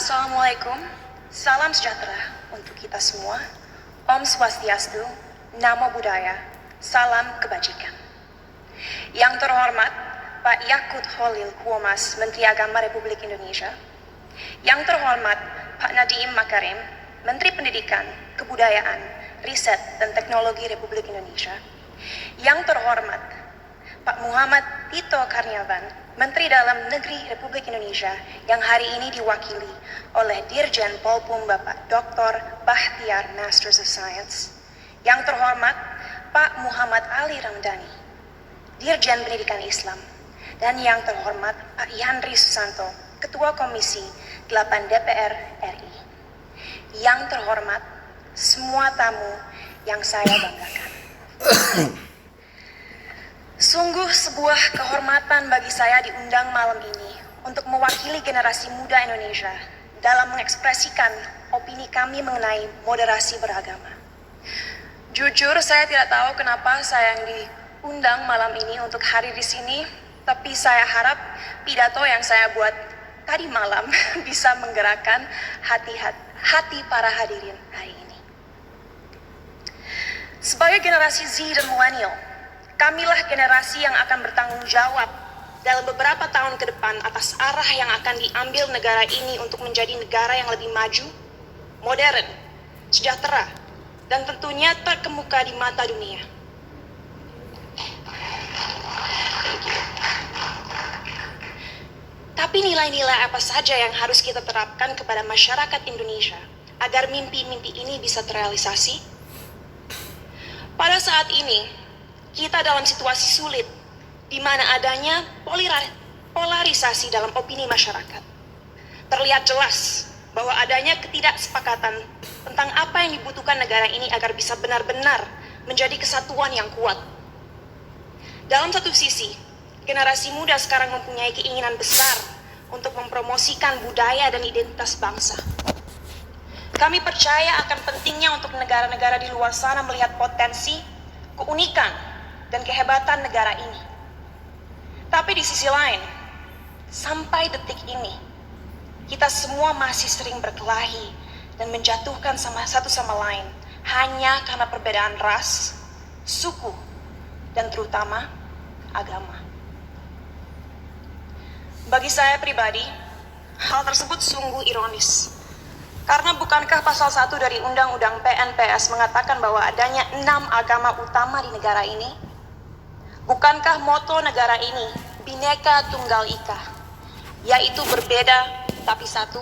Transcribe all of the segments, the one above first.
Assalamualaikum, salam sejahtera untuk kita semua. Om Swastiastu, Namo Buddhaya, salam kebajikan. Yang terhormat Pak Yakut Holil Kuomas, Menteri Agama Republik Indonesia. Yang terhormat Pak Nadiem Makarim, Menteri Pendidikan, Kebudayaan, Riset dan Teknologi Republik Indonesia. Yang terhormat Pak Muhammad Tito Karnavian, Menteri Dalam Negeri Republik Indonesia, yang hari ini diwakili oleh Dirjen Polpum Bapak Dr. Bahtiar Masters of Science. Yang terhormat Pak Muhammad Ali Ramdhani, Dirjen Pendidikan Islam. Dan yang terhormat Pak Yandri Susanto, Ketua Komisi 8 DPR RI. Yang terhormat semua tamu yang saya banggakan. Sungguh sebuah kehormatan bagi saya diundang malam ini untuk mewakili generasi muda Indonesia dalam mengekspresikan opini kami mengenai moderasi beragama. Jujur, saya tidak tahu kenapa saya yang diundang malam ini untuk hadir di sini, tapi saya harap pidato yang saya buat tadi malam bisa menggerakkan hati para hadirin hari ini. Sebagai generasi Z dan milenial, kamilah generasi yang akan bertanggung jawab dalam beberapa tahun ke depan atas arah yang akan diambil negara ini untuk menjadi negara yang lebih maju, modern, sejahtera, dan tentunya terkemuka di mata dunia. Tapi nilai-nilai apa saja yang harus kita terapkan kepada masyarakat Indonesia agar mimpi-mimpi ini bisa terrealisasi? Pada saat ini, kita dalam situasi sulit, di mana adanya polarisasi dalam opini masyarakat. Terlihat jelas bahwa adanya ketidaksepakatan tentang apa yang dibutuhkan negara ini agar bisa benar-benar menjadi kesatuan yang kuat. Dalam satu sisi, generasi muda sekarang mempunyai keinginan besar untuk mempromosikan budaya dan identitas bangsa. Kami percaya akan pentingnya untuk negara-negara di luar sana melihat potensi, keunikan, dan kehebatan negara ini. Tapi di sisi lain, sampai detik ini, kita semua masih sering berkelahi dan menjatuhkan satu sama lain hanya karena perbedaan ras, suku, dan terutama agama. Bagi saya pribadi, hal tersebut sungguh ironis. Karena bukankah pasal 1 dari Undang-Undang PNPS mengatakan bahwa adanya 6 agama utama di negara ini? Bukankah moto negara ini Bhinneka Tunggal Ika, yaitu berbeda tapi satu?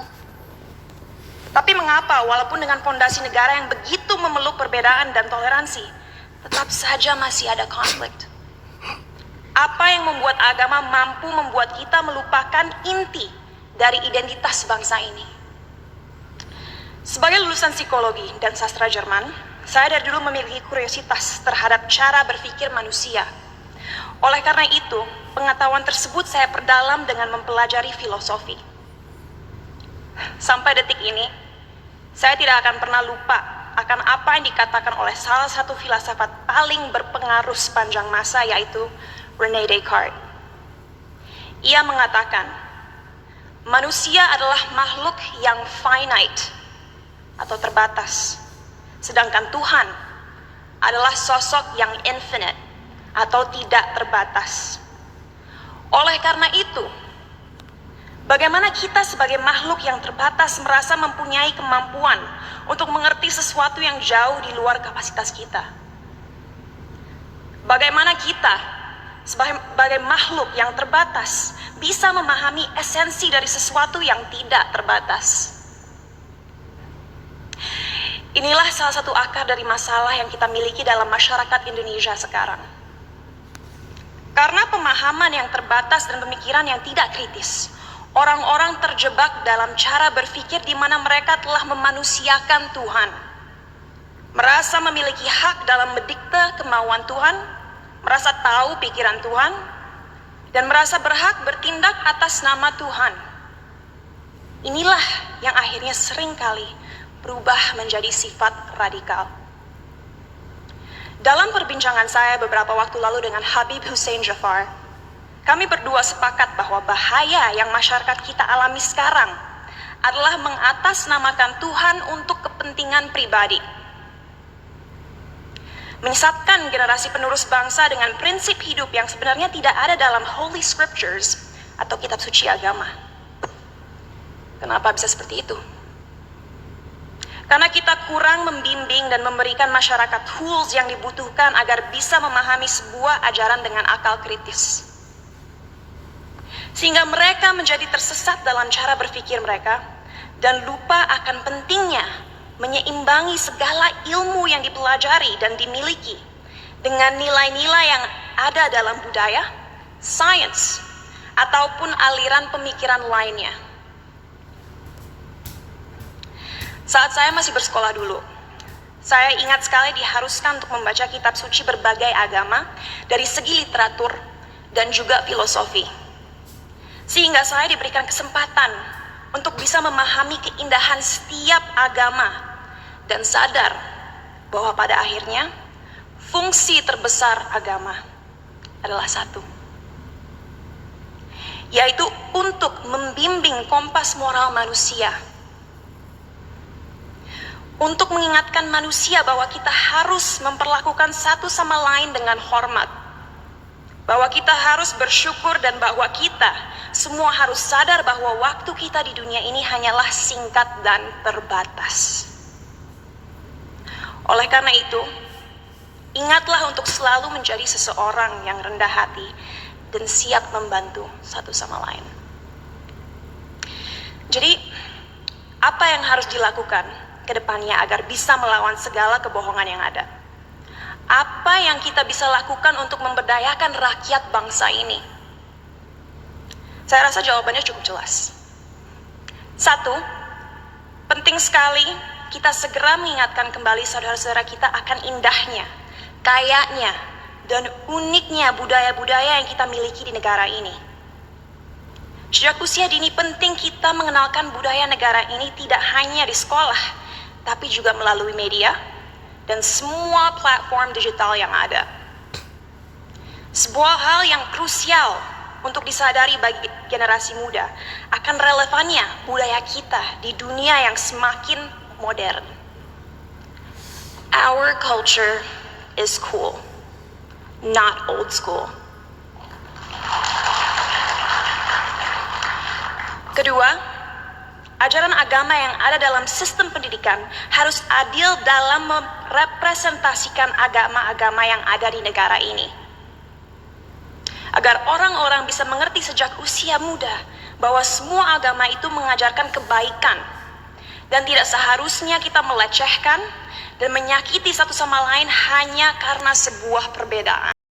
Tapi mengapa walaupun dengan fondasi negara yang begitu memeluk perbedaan dan toleransi, tetap saja masih ada konflik? Apa yang membuat agama mampu membuat kita melupakan inti dari identitas bangsa ini? Sebagai lulusan psikologi dan sastra Jerman, saya dari dulu memiliki kuriositas terhadap cara berpikir manusia. Oleh karena itu, pengetahuan tersebut saya perdalam dengan mempelajari filosofi. Sampai detik ini, saya tidak akan pernah lupa akan apa yang dikatakan oleh salah satu filsafat paling berpengaruh sepanjang masa, yaitu René Descartes. Ia mengatakan, manusia adalah makhluk yang finite atau terbatas, sedangkan Tuhan adalah sosok yang infinite atau tidak terbatas. Oleh karena itu, bagaimana kita sebagai makhluk yang terbatas merasa mempunyai kemampuan untuk mengerti sesuatu yang jauh di luar kapasitas kita? Bagaimana kita sebagai makhluk yang terbatas bisa memahami esensi dari sesuatu yang tidak terbatas? Inilah salah satu akar dari masalah yang kita miliki dalam masyarakat Indonesia sekarang. Karena pemahaman yang terbatas dan pemikiran yang tidak kritis, orang-orang terjebak dalam cara berpikir di mana mereka telah memanusiakan Tuhan, merasa memiliki hak dalam mendikte kemauan Tuhan, merasa tahu pikiran Tuhan, dan merasa berhak bertindak atas nama Tuhan. Inilah yang akhirnya seringkali berubah menjadi sifat radikal. Dalam perbincangan saya beberapa waktu lalu dengan Habib Hussein Jafar, kami berdua sepakat bahwa bahaya yang masyarakat kita alami sekarang adalah mengatasnamakan Tuhan untuk kepentingan pribadi. Menyesatkan generasi penerus bangsa dengan prinsip hidup yang sebenarnya tidak ada dalam Holy Scriptures atau kitab suci agama. Kenapa bisa seperti itu? Karena kita kurang membimbing dan memberikan masyarakat tools yang dibutuhkan agar bisa memahami sebuah ajaran dengan akal kritis. Sehingga mereka menjadi tersesat dalam cara berpikir mereka dan lupa akan pentingnya menyeimbangi segala ilmu yang dipelajari dan dimiliki dengan nilai-nilai yang ada dalam budaya, sains, ataupun aliran pemikiran lainnya. Saat saya masih bersekolah dulu, saya ingat sekali diharuskan untuk membaca kitab suci berbagai agama dari segi literatur dan juga filosofi. Sehingga saya diberikan kesempatan untuk bisa memahami keindahan setiap agama dan sadar bahwa pada akhirnya fungsi terbesar agama adalah satu, yaitu untuk membimbing kompas moral manusia. Untuk mengingatkan manusia bahwa kita harus memperlakukan satu sama lain dengan hormat. Bahwa kita harus bersyukur dan bahwa kita semua harus sadar bahwa waktu kita di dunia ini hanyalah singkat dan terbatas. Oleh karena itu, ingatlah untuk selalu menjadi seseorang yang rendah hati dan siap membantu satu sama lain. Jadi, apa yang harus dilakukan ke depannya agar bisa melawan segala kebohongan yang ada? Apa yang kita bisa lakukan untuk memberdayakan rakyat bangsa ini? Saya rasa jawabannya cukup jelas. Satu, penting sekali kita segera mengingatkan kembali saudara-saudara kita akan indahnya, kayanya, dan uniknya budaya-budaya yang kita miliki di negara ini. Sejak usia dini penting kita mengenalkan budaya negara ini tidak hanya di sekolah, tapi juga melalui media dan semua platform digital yang ada. Sebuah hal yang krusial untuk disadari bagi generasi muda akan relevannya budaya kita di dunia yang semakin modern. Our culture is cool, not old school. Kedua, ajaran agama yang ada dalam sistem pendidikan harus adil dalam merepresentasikan agama-agama yang ada di negara ini. Agar orang-orang bisa mengerti sejak usia muda bahwa semua agama itu mengajarkan kebaikan dan tidak seharusnya kita melecehkan dan menyakiti satu sama lain hanya karena sebuah perbedaan.